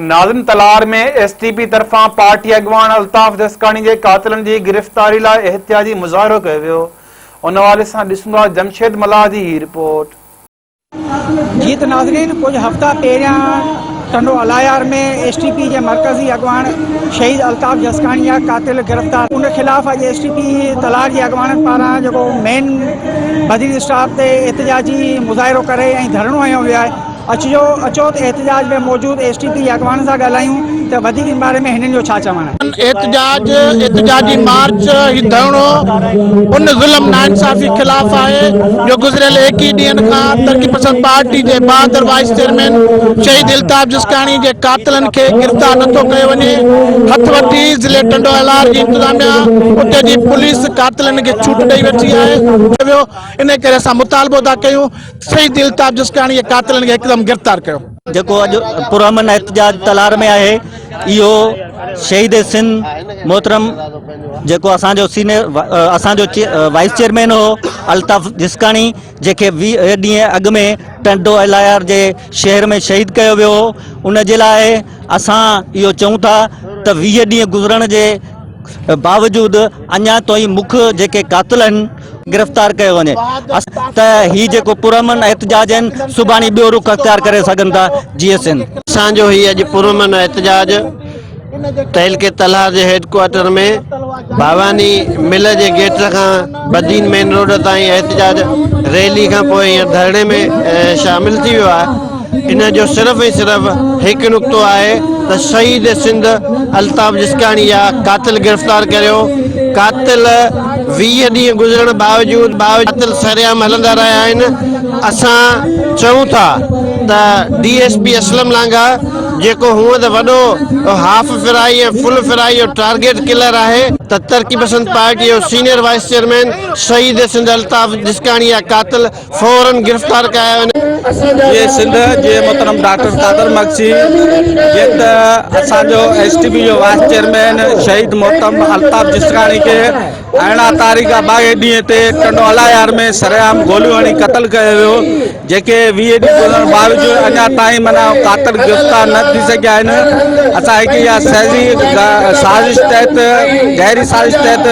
नाज़िम तलार में एसटीपी तरफा पार्टी अगवान अल्ताफ जसकानी के कातिलन की गिरफ्तारी लाइ एहतियाजी मुज़ाहिरो कियो वियो। उन हवाले सां ॾिसूं जमशेद मलाह जी ही रिपोर्ट। जी तो नाज़रीन, कुछ हफ़्ता पहिरियां टंडो अलायार में एसटीपी के मरकज़ी अगवान शहीद अल्ताफ जसकानी जा कातिल गिरफ्तार। उन खिलाफ़ अॼु एसटीपी तलार के अगवाननि पारां जेको मेन बदरी स्टाफ ते एहतिजाजी मुज़ाहिरो करे ऐं धरणो हयो वियो आहे। अचो त एहतिजाज में मौजूद एसटीपी के अगवान सां ॻाल्हायूं त वधीक इन बारे में हिननि जो छा चवणु आहे। एहतिजाजी मार्च ही धरणो उन ज़ुल्म नाइंसाफ़ी खिलाफ़ है जो गुज़रियल 21 ॾींहनि खां तरक़ी पसंद पार्टी के बहादुर वाइस चेयरमैन शहीद अल्ताफ जसकानी के कातिलन के गिरफ्तार नथो कयो वञे। हथ वठी ज़िले टंडो अलार की इंतजामिया उते जी पुलिस कातिलन के छूट ॾेई वेठी है। इन करे असां मुतालबो था कयूं शहीद अल्ताफ जसकानी के कातिलन के एकदम गिरफ्तार कयो। जो अज पुरअमन एहतजाज तलार में है यो शहीद सिंध मोहतरम जो असो सीनियर असो वाइस चेयरमैन हो अल्ताफ जसकानी जेके 20 ॾींहं अग में टंडो अलायार के शहर में शहीद किया वियो हो। उन जे लाइ असां इहो चऊं था त 20 ॾींहं गुज़रण के बावजूद अञा ताईं मुख्य जेके कातिल आहिनि गिरफ्तार किया वञे त ही जेको पुरअमन एहतजाज आहिनि सुभाणे ॿियो रुख अख्तियार करे सघनि था। जीएसएन असांजो ही अॼु पुरअमन एहतजाज तहलके तलार के हेडक्वार्टर में भावानी मिल के गेट का बदीन मेन रोड ताईं एहतजाज रैली का धरणे में शामिल थी वियो आहे। इन जो सिर्फ ही सिर्फ एक नुक्तो है तो शहीद सिंध अल्ताफ जसकानी या कातिल गिरफ्तार करियो। कातिल 20 ॾींहं गुजरण बावजूद कातिल सरेआम हलंदा रहा आहिनि। असां चऊं था त डीएसपी असलम लांघा जेको हुअं त वॾो हाफ फिराई या फुल फिराई जो टारगेट किलर है त तरक़ी पसंद पार्टी जो सीनियर वाइस चेयरमैन शहीद सिंध अल्ताफ जसकानी या कातिल फौरन गिरफ्तार कया वञे। ये सिंध जे मोहतरम डॉक्टर कादर मक्सी ये असो एसटीपी जो वाइस चेयरमैन शहीद मोहतरम अल्ताफ जसकानी के 18 तारीख़ 22 ॾींहं ते टंडो अलायार में सरेआम गोलियों हणी क़तल किया वियो। जेके 20 ॾींहं गुज़रण बावजूद अञा ताईं माना कातिल गिरफ्तार न थी सघिया आहिनि। असां साज़िश तहत गहरी साज़िश तहत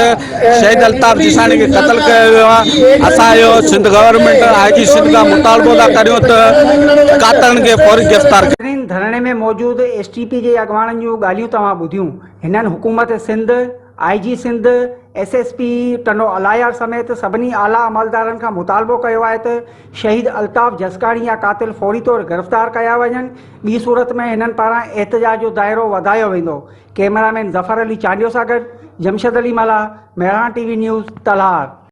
शहीद अल्ताफ जसकानी के क़तल किया वियो आहे। असां सिंध गवर्नमेंट आईजी सिंध का मुतालबो था करियूं त कातिलन के फौरी गिरफ्तार करें। धरणे में मौजूद एसटीपी के अगवाननि जूं ॻाल्हियूं तव्हां ॿुधियूं। हिननि हुकूमत सिंध, आईजी सिंध, एसएसपी टंडो अलायार समेत सभिनी आला अमलदारनि खां मुतालबो कयो आहे त शहीद अल्ताफ जसकानी या कातिल फौरी तौर गिरफ्तार कया वञनि। ॿी सूरत में हिननि पारां एहतजाज जो दायरो वधायो वेंदो। कैमरामैन ज़फ़र अली चांडियो सां गॾु जमशेद अली मला, मेहरान टीवी न्यूज़ तलार।